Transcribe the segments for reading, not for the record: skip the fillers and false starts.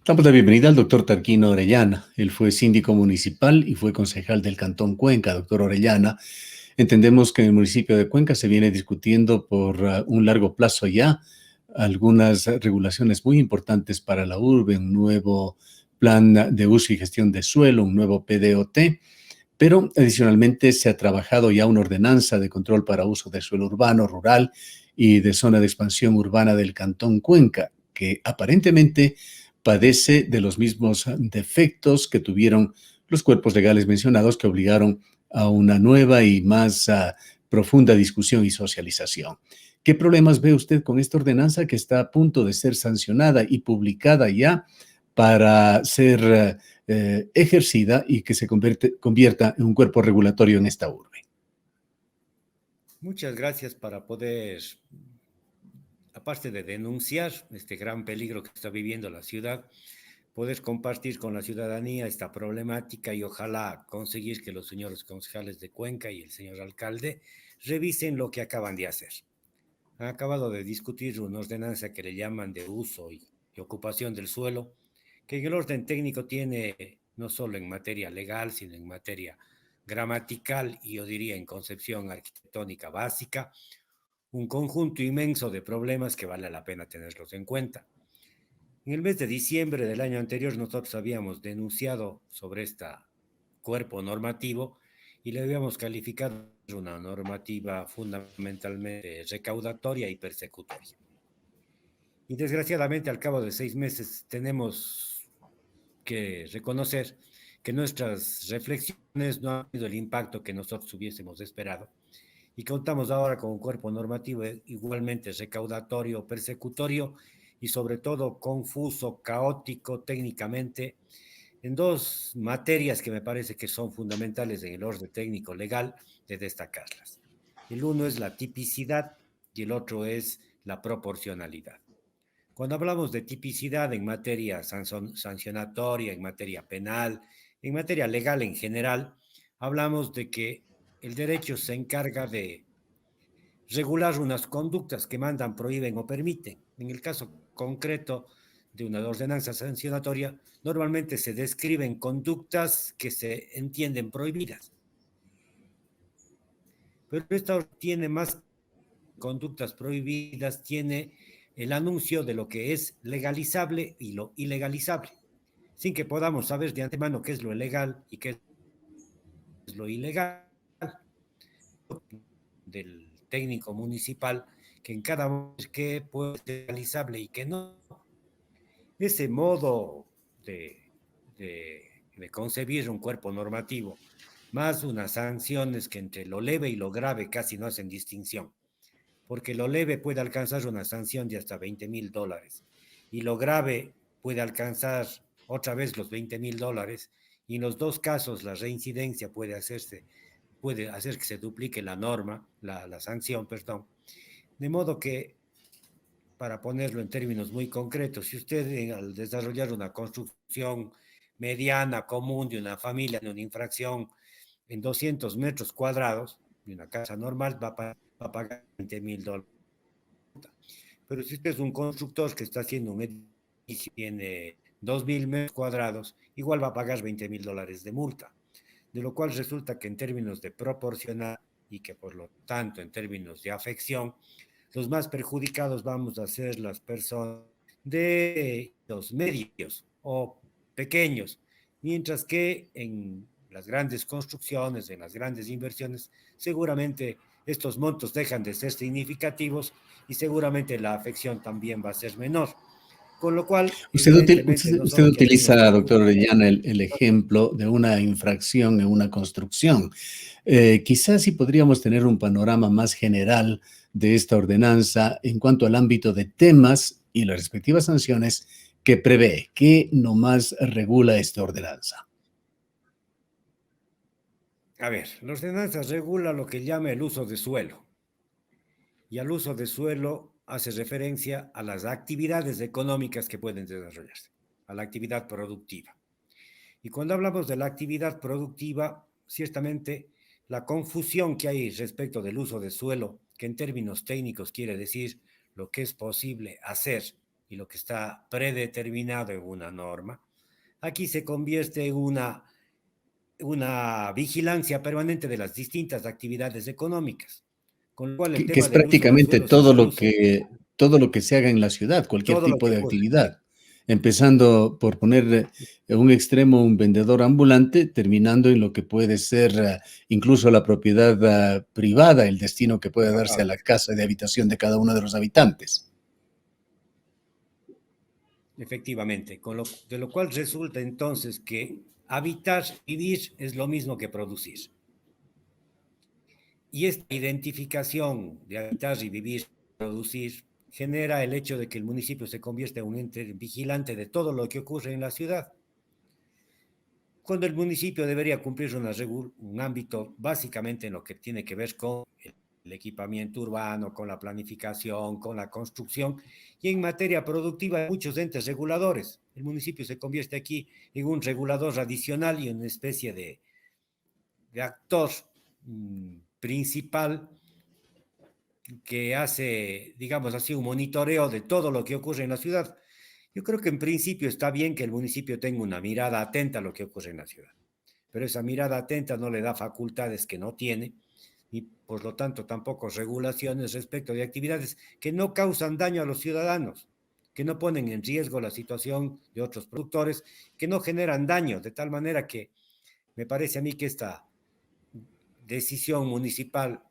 Damos la bienvenida al doctor Tarquino Orellana. Él fue síndico municipal y fue concejal del Cantón Cuenca. Doctor Orellana, entendemos que en el municipio de Cuenca se viene discutiendo por un largo plazo ya algunas regulaciones muy importantes para la urbe, un nuevo plan de uso y gestión de suelo, un nuevo PDOT, pero adicionalmente se ha trabajado ya una ordenanza de control para uso de suelo urbano, rural y de zona de expansión urbana del Cantón Cuenca, que aparentemente padece de los mismos defectos que tuvieron los cuerpos legales mencionados que obligaron a una nueva y más profunda discusión y socialización. ¿Qué problemas ve usted con esta ordenanza que está a punto de ser sancionada y publicada ya para ser ejercida y que se convierta en un cuerpo regulatorio en esta urbe? Muchas gracias para poder, aparte de denunciar este gran peligro que está viviendo la ciudad, poder compartir con la ciudadanía esta problemática y ojalá conseguir que los señores concejales de Cuenca y el señor alcalde revisen lo que acaban de hacer. Han acabado de discutir una ordenanza que le llaman de uso y ocupación del suelo, que en el orden técnico tiene no solo en materia legal, sino en materia gramatical y yo diría en concepción arquitectónica básica, un conjunto inmenso de problemas que vale la pena tenerlos en cuenta. En el mes de diciembre del año anterior nosotros habíamos denunciado sobre este cuerpo normativo y le habíamos calificado una normativa fundamentalmente recaudatoria y persecutoria. Y desgraciadamente al cabo de 6 meses tenemos que reconocer que nuestras reflexiones no han tenido el impacto que nosotros hubiésemos esperado y contamos ahora con un cuerpo normativo igualmente recaudatorio, persecutorio y sobre todo confuso, caótico técnicamente en dos materias que me parece que son fundamentales en el orden técnico legal de destacarlas. El uno es la tipicidad y el otro es la proporcionalidad. Cuando hablamos de tipicidad en materia sancionatoria, en materia penal, en materia legal en general, hablamos de que el derecho se encarga de regular unas conductas que mandan, prohíben o permiten. En el caso concreto de una ordenanza sancionatoria, normalmente se describen conductas que se entienden prohibidas, pero esta tiene más conductas prohibidas, tiene el anuncio de lo que es legalizable y lo ilegalizable, sin que podamos saber de antemano qué es lo legal y qué es lo ilegal del técnico municipal, que en cada momento que puede ser realizable y que no. Ese modo de concebir un cuerpo normativo, más unas sanciones que entre lo leve y lo grave casi no hacen distinción, porque lo leve puede alcanzar una sanción de hasta $20,000 y lo grave puede alcanzar otra vez los $20,000 y en los dos casos la reincidencia puede hacer que se duplique la norma, la sanción, perdón. De modo que, para ponerlo en términos muy concretos, si usted al desarrollar una construcción mediana, común de una familia, de una infracción en 200 metros cuadrados, de una casa normal, va a pagar $20,000. Pero si usted es un constructor que está haciendo un edificio, tiene 2,000 metros cuadrados, igual va a pagar $20,000 de multa. De lo cual resulta que en términos de proporcional y que por lo tanto en términos de afección, los más perjudicados vamos a ser las personas de los medios o pequeños, mientras que en las grandes construcciones, en las grandes inversiones, seguramente estos montos dejan de ser significativos y seguramente la afección también va a ser menor. Con lo cual, evidentemente, no Usted solo tenemos utiliza, que doctor cumplir. Orellana, el ejemplo de una infracción en una construcción. Quizás sí podríamos tener un panorama más general de esta ordenanza en cuanto al ámbito de temas y las respectivas sanciones que prevé, que nomás regula esta ordenanza. A ver, la ordenanza regula lo que llama el uso de suelo y al uso de suelo hace referencia a las actividades económicas que pueden desarrollarse, a la actividad productiva. Y cuando hablamos de la actividad productiva, ciertamente la confusión que hay respecto del uso de suelo, que en términos técnicos quiere decir lo que es posible hacer y lo que está predeterminado en una norma, aquí se convierte en una vigilancia permanente de las distintas actividades económicas, con lo cual el Que tema es del uso del prácticamente suelo se reduce, todo lo que se haga en la ciudad, cualquier todo lo tipo que de ocurre. actividad, empezando por poner en un extremo un vendedor ambulante, terminando en lo que puede ser incluso la propiedad privada, el destino que puede darse a la casa de habitación de cada uno de los habitantes. Efectivamente, de lo cual resulta entonces que habitar, vivir es lo mismo que producir. Y esta identificación de habitar y vivir, producir, genera el hecho de que el municipio se convierta en un ente vigilante de todo lo que ocurre en la ciudad, cuando el municipio debería cumplir un ámbito básicamente en lo que tiene que ver con el equipamiento urbano, con la planificación, con la construcción, y en materia productiva hay muchos entes reguladores. El municipio se convierte aquí en un regulador adicional y una especie de actor principal que hace, digamos así, un monitoreo de todo lo que ocurre en la ciudad. Yo creo que en principio está bien que el municipio tenga una mirada atenta a lo que ocurre en la ciudad, pero esa mirada atenta no le da facultades que no tiene y por lo tanto tampoco regulaciones respecto de actividades que no causan daño a los ciudadanos, que no ponen en riesgo la situación de otros productores, que no generan daño, de tal manera que me parece a mí que esta decisión municipal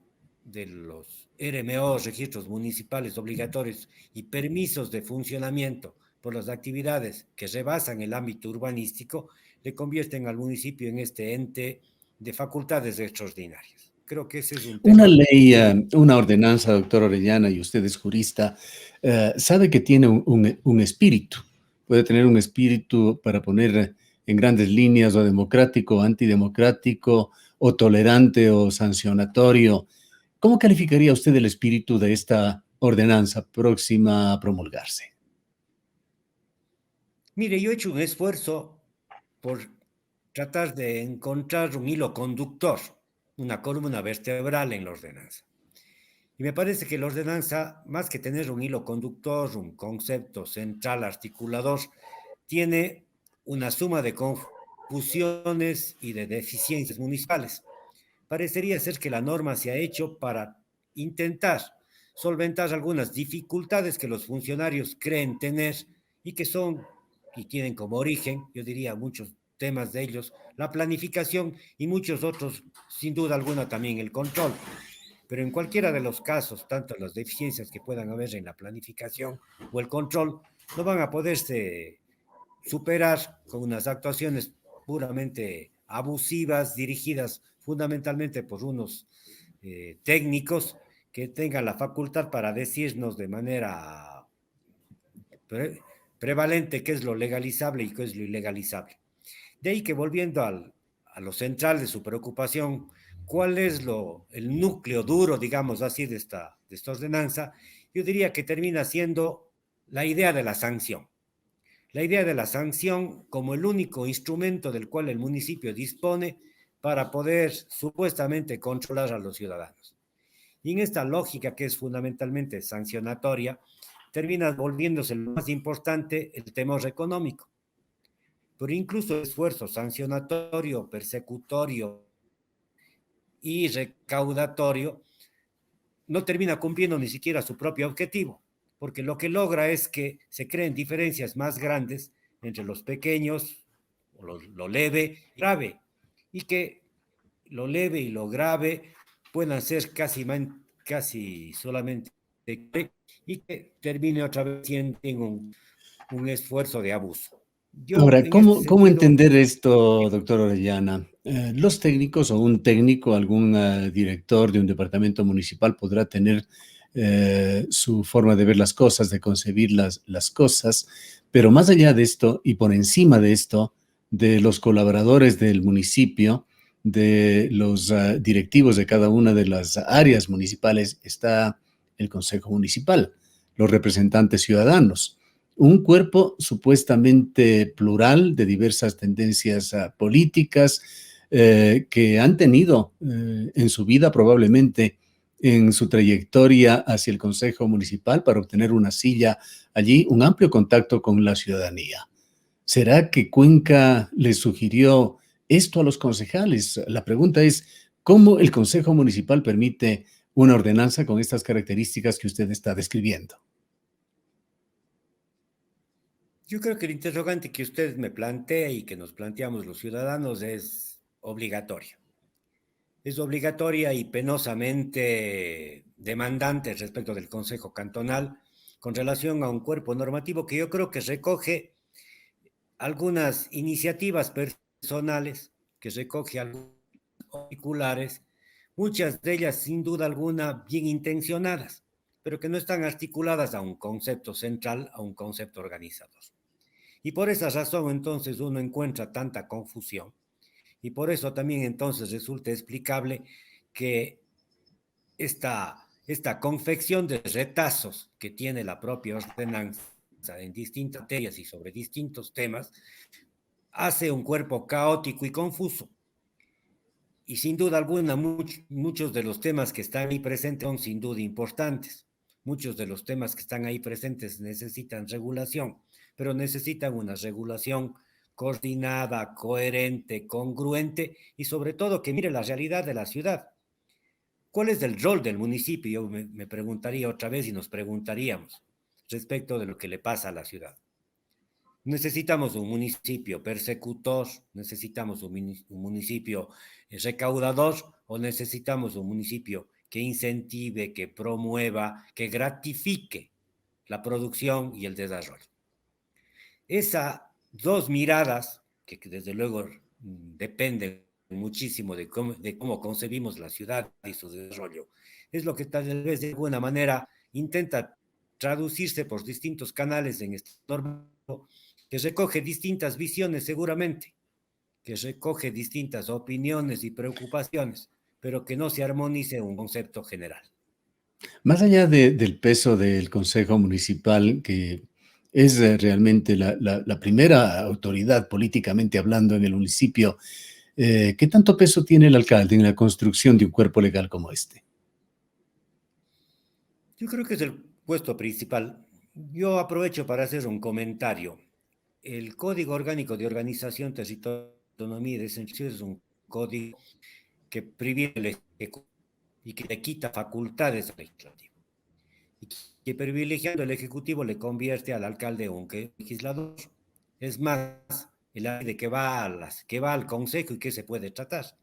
de los RMO, registros municipales obligatorios y permisos de funcionamiento por las actividades que rebasan el ámbito urbanístico, le convierten al municipio en este ente de facultades extraordinarias. Creo que ese es un Una tema ley, muy... una ordenanza, doctor Orellana, y usted es jurista, sabe que tiene un espíritu. Puede tener un espíritu para poner en grandes líneas o democrático, o antidemocrático, o tolerante o sancionatorio. ¿Cómo calificaría usted el espíritu de esta ordenanza próxima a promulgarse? Mire, yo he hecho un esfuerzo por tratar de encontrar un hilo conductor, una columna vertebral en la ordenanza. Y me parece que la ordenanza, más que tener un hilo conductor, un concepto central articulador, tiene una suma de confusiones y de deficiencias municipales. Parecería ser que la norma se ha hecho para intentar solventar algunas dificultades que los funcionarios creen tener y que son y tienen como origen, yo diría muchos temas de ellos, la planificación y muchos otros, sin duda alguna también el control. Pero en cualquiera de los casos, tanto las deficiencias que puedan haber en la planificación o el control, no van a poderse superar con unas actuaciones puramente abusivas, dirigidas fundamentalmente por unos técnicos que tengan la facultad para decirnos de manera prevalente qué es lo legalizable y qué es lo ilegalizable. De ahí que volviendo a lo central de su preocupación, ¿cuál es el núcleo duro, digamos así, de esta ordenanza? Yo diría que termina siendo la idea de la sanción. La idea de la sanción como el único instrumento del cual el municipio dispone para poder supuestamente controlar a los ciudadanos. Y en esta lógica que es fundamentalmente sancionatoria, termina volviéndose lo más importante el temor económico. Pero incluso el esfuerzo sancionatorio, persecutorio y recaudatorio no termina cumpliendo ni siquiera su propio objetivo, porque lo que logra es que se creen diferencias más grandes entre los pequeños, o lo leve y grave, y que lo leve y lo grave puedan ser casi solamente y que termine otra vez siendo un esfuerzo de abuso. Yo, Ahora, en este ¿cómo sentido, entender esto, doctor Orellana? Los técnicos o un técnico, algún director de un departamento municipal podrá tener su forma de ver las cosas, de concebir las cosas, pero más allá de esto y por encima de esto, de los colaboradores del municipio, de los directivos de cada una de las áreas municipales, está el Consejo Municipal, los representantes ciudadanos, un cuerpo supuestamente plural de diversas tendencias políticas que han tenido en su vida probablemente en su trayectoria hacia el Consejo Municipal para obtener una silla allí, un amplio contacto con la ciudadanía. ¿Será que Cuenca le sugirió esto a los concejales? La pregunta es, ¿cómo el Consejo Municipal permite una ordenanza con estas características que usted está describiendo? Yo creo que el interrogante que usted me plantea y que nos planteamos los ciudadanos es obligatorio. Es obligatoria y penosamente demandante respecto del Consejo Cantonal con relación a un cuerpo normativo que yo creo que recoge algunas iniciativas personales, que recoge algunos particulares, muchas de ellas sin duda alguna bien intencionadas, pero que no están articuladas a un concepto central, a un concepto organizador. Y por esa razón entonces uno encuentra tanta confusión. Y por eso también entonces resulta explicable que esta confección de retazos que tiene la propia ordenanza en distintas materias y sobre distintos temas hace un cuerpo caótico y confuso. Y sin duda alguna, muchos de los temas que están ahí presentes son sin duda importantes. Muchos de los temas que están ahí presentes necesitan regulación, pero necesitan una regulación coordinada, coherente, congruente y sobre todo que mire la realidad de la ciudad. ¿Cuál es el rol del municipio? Yo me preguntaría otra vez y nos preguntaríamos respecto de lo que le pasa a la ciudad. Necesitamos un municipio persecutor, necesitamos un municipio recaudador o necesitamos un municipio que incentive, que promueva, que gratifique la producción y el desarrollo. Esas dos miradas, que desde luego dependen muchísimo de cómo concebimos la ciudad y su desarrollo, es lo que tal vez de alguna manera intenta traducirse por distintos canales en este norma que recoge distintas visiones seguramente, que recoge distintas opiniones y preocupaciones, pero que no se armonice en un concepto general. Más allá del peso del Consejo Municipal, que es realmente la primera autoridad políticamente hablando en el municipio, ¿qué tanto peso tiene el alcalde en la construcción de un cuerpo legal como este? Yo creo que es el puesto principal. Yo aprovecho para hacer un comentario. El Código Orgánico de Organización, Territorio, Autonomía y Descentralización es un código que privilegia el Ejecutivo y que le quita facultades al Legislativo. Y que privilegiando el Ejecutivo le convierte al alcalde en un legislador. Es más, el de que va al Consejo y que se puede tratar.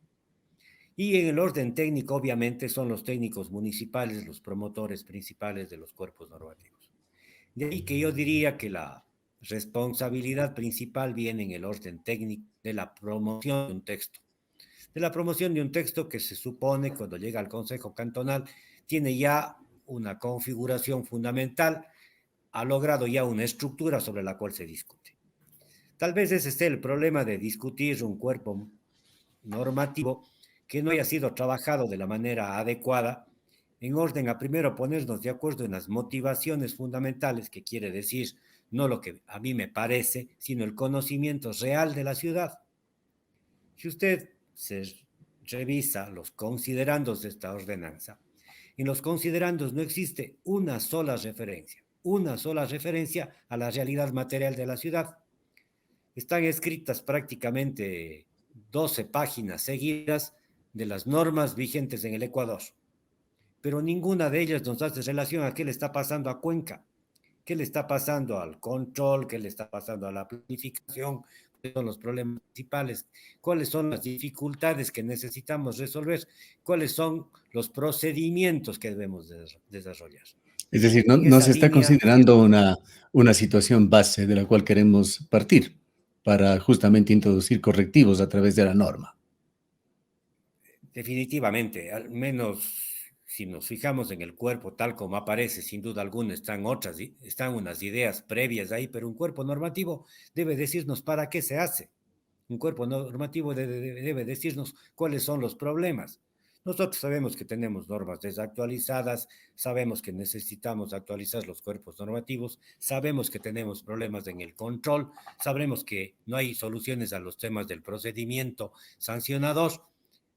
Y en el orden técnico, obviamente, son los técnicos municipales los promotores principales de los cuerpos normativos. De ahí que yo diría que la responsabilidad principal viene en el orden técnico de la promoción de un texto. De la promoción de un texto que se supone, cuando llega al Consejo Cantonal, tiene ya una configuración fundamental, ha logrado ya una estructura sobre la cual se discute. Tal vez ese esté el problema de discutir un cuerpo normativo que no haya sido trabajado de la manera adecuada, en orden a primero ponernos de acuerdo en las motivaciones fundamentales, que quiere decir no lo que a mí me parece, sino el conocimiento real de la ciudad. Si usted se revisa los considerandos de esta ordenanza, en los considerandos no existe una sola referencia a la realidad material de la ciudad. Están escritas prácticamente 12 páginas seguidas de las normas vigentes en el Ecuador, pero ninguna de ellas nos hace relación a qué le está pasando a Cuenca, qué le está pasando al control, qué le está pasando a la planificación, cuáles son los problemas principales, cuáles son las dificultades que necesitamos resolver, cuáles son los procedimientos que debemos desarrollar. Es decir, no, En no esa se está línea, considerando una situación base de la cual queremos partir para justamente introducir correctivos a través de la norma. definitivamente, al menos si nos fijamos en el cuerpo tal como aparece, sin duda alguna están unas ideas previas ahí, pero un cuerpo normativo debe decirnos para qué se hace. Un cuerpo normativo debe decirnos cuáles son los problemas. Nosotros sabemos que tenemos normas desactualizadas, sabemos que necesitamos actualizar los cuerpos normativos, sabemos que tenemos problemas en el control, sabemos que no hay soluciones a los temas del procedimiento sancionador,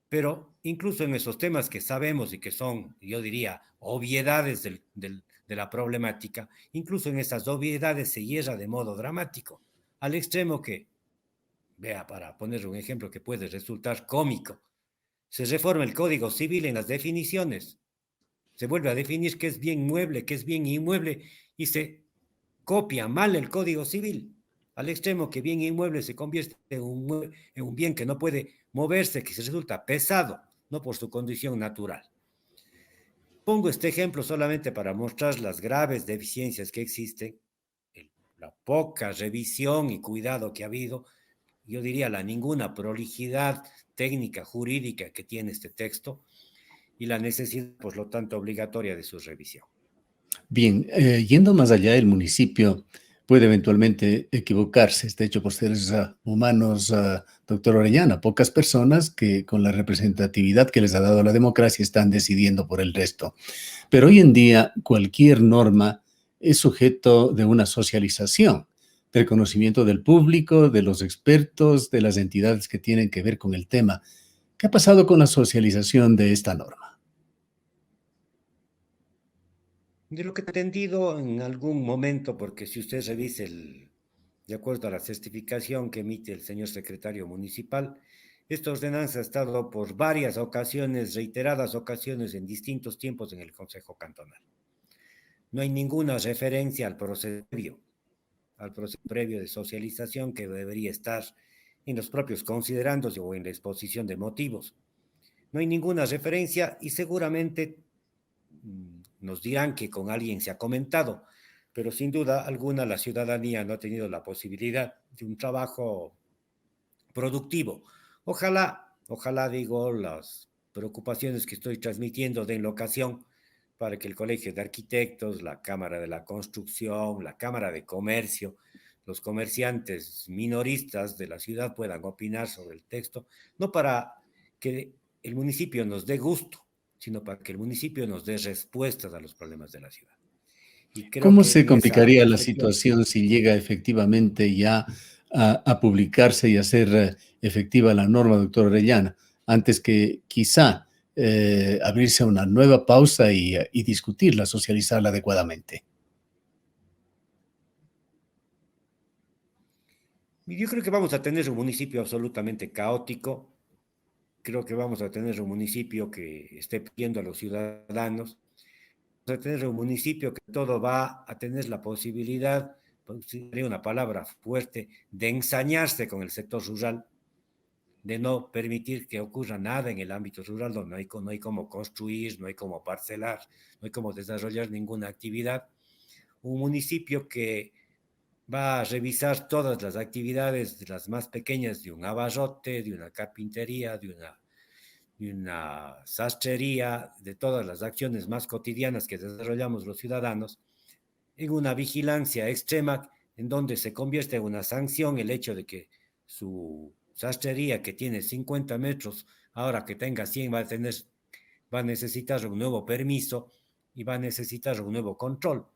Pero incluso en esos temas que sabemos y que son, yo diría, obviedades de la problemática, incluso en esas obviedades se hierra de modo dramático, al extremo que, vea, para poner un ejemplo que puede resultar cómico, se reforma el Código Civil en las definiciones, se vuelve a definir qué es bien mueble, qué es bien inmueble, y se copia mal el Código Civil, al extremo que bien inmueble se convierte en un bien que no puede moverse, que se resulta pesado, no por su condición natural. Pongo este ejemplo solamente para mostrar las graves deficiencias que existen, la poca revisión y cuidado que ha habido, yo diría la ninguna prolijidad técnica, jurídica que tiene este texto y la necesidad, por lo tanto, obligatoria de su revisión. Bien, yendo más allá, el municipio puede eventualmente equivocarse. Está hecho por seres humanos, doctor Orellana. Pocas personas que con la representatividad que les ha dado la democracia están decidiendo por el resto. Pero hoy en día cualquier norma es sujeto de una socialización, del conocimiento del público, de los expertos, de las entidades que tienen que ver con el tema. ¿Qué ha pasado con la socialización de esta norma? De lo que he entendido en algún momento, porque si usted revisa de acuerdo a la certificación que emite el señor secretario municipal, esta ordenanza ha estado por varias ocasiones, reiteradas ocasiones en distintos tiempos en el Consejo Cantonal. No hay ninguna referencia al proceso previo de socialización que debería estar en los propios considerandos o en la exposición de motivos. No hay ninguna referencia y seguramente nos dirán que con alguien se ha comentado, pero sin duda alguna la ciudadanía no ha tenido la posibilidad de un trabajo productivo. Ojalá digo, las preocupaciones que estoy transmitiendo den la ocasión para que el Colegio de Arquitectos, la Cámara de la Construcción, la Cámara de Comercio, los comerciantes minoristas de la ciudad puedan opinar sobre el texto, no para que el municipio nos dé gusto, sino para que el municipio nos dé respuestas a los problemas de la ciudad. Y creo ¿Cómo que se en esa complicaría la perspectiva, situación si llega efectivamente ya a publicarse y a ser efectiva la norma, doctor Orellana, antes que quizá abrirse a una nueva pausa y discutirla, socializarla adecuadamente? yo creo que vamos a tener un municipio absolutamente caótico, creo que vamos a tener un municipio que esté pidiendo a los ciudadanos, vamos a tener un municipio que todo va a tener la posibilidad, pues, sería una palabra fuerte, de ensañarse con el sector rural, de no permitir que ocurra nada en el ámbito rural, donde no hay cómo construir, no hay cómo parcelar, no hay cómo desarrollar ninguna actividad. Un municipio que va a revisar todas las actividades, de las más pequeñas, de un abarrote, de una carpintería, de una sastrería, de todas las acciones más cotidianas que desarrollamos los ciudadanos, en una vigilancia extrema en donde se convierte en una sanción el hecho de que su sastrería que tiene 50 metros, ahora que tenga 100 va a necesitar un nuevo permiso y va a necesitar un nuevo control.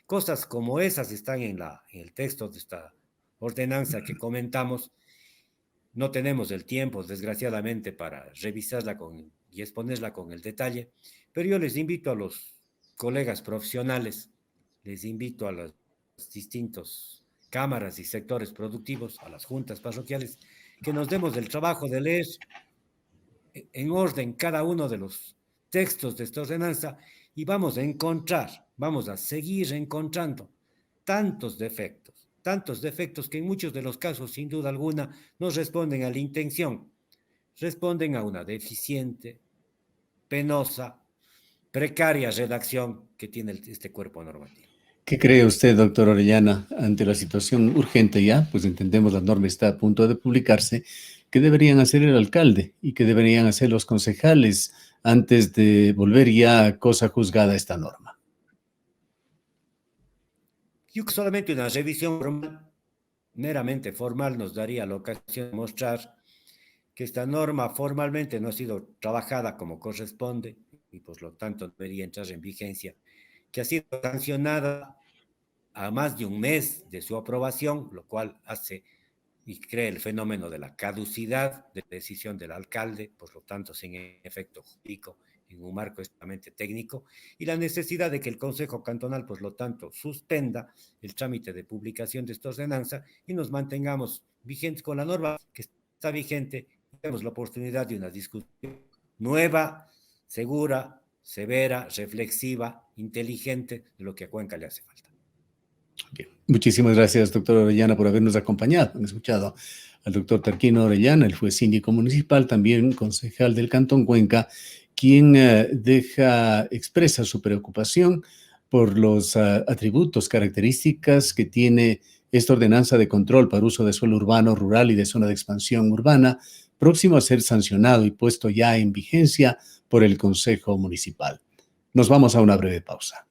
Cosas como esas están en el texto de esta ordenanza que comentamos. No tenemos el tiempo, desgraciadamente, para revisarla y exponerla con el detalle, pero yo les invito a los colegas profesionales, les invito a las distintas cámaras y sectores productivos, a las juntas parroquiales, que nos demos el trabajo de leer en orden cada uno de los textos de esta ordenanza y vamos a seguir encontrando tantos defectos que en muchos de los casos, sin duda alguna, no responden a la intención, responden a una deficiente, penosa, precaria redacción que tiene este cuerpo normativo. ¿Qué cree usted, doctor Orellana, ante la situación urgente ya? Pues entendemos la norma está a punto de publicarse. ¿Qué deberían hacer el alcalde y qué deberían hacer los concejales antes de volver ya cosa juzgada esta norma? Yo que solamente una revisión formal, meramente formal, nos daría la ocasión de mostrar que esta norma formalmente no ha sido trabajada como corresponde y por lo tanto debería entrar en vigencia, que ha sido sancionada a más de un mes de su aprobación, lo cual hace y crea el fenómeno de la caducidad de la decisión del alcalde, por lo tanto, sin efecto jurídico, en un marco estrictamente técnico, y la necesidad de que el Consejo Cantonal, por lo tanto, suspenda el trámite de publicación de esta ordenanza y nos mantengamos vigentes con la norma que está vigente y tenemos la oportunidad de una discusión nueva, segura, severa, reflexiva, inteligente, de lo que a Cuenca le hace falta. Bien. Muchísimas gracias, doctor Orellana, por habernos acompañado. Han escuchado al doctor Tarquino Orellana, él fue síndico municipal, también concejal del Cantón Cuenca, quien expresa su preocupación por los atributos, características que tiene esta ordenanza de control para uso de suelo urbano, rural y de zona de expansión urbana, próximo a ser sancionado y puesto ya en vigencia por el Consejo Municipal. Nos vamos a una breve pausa.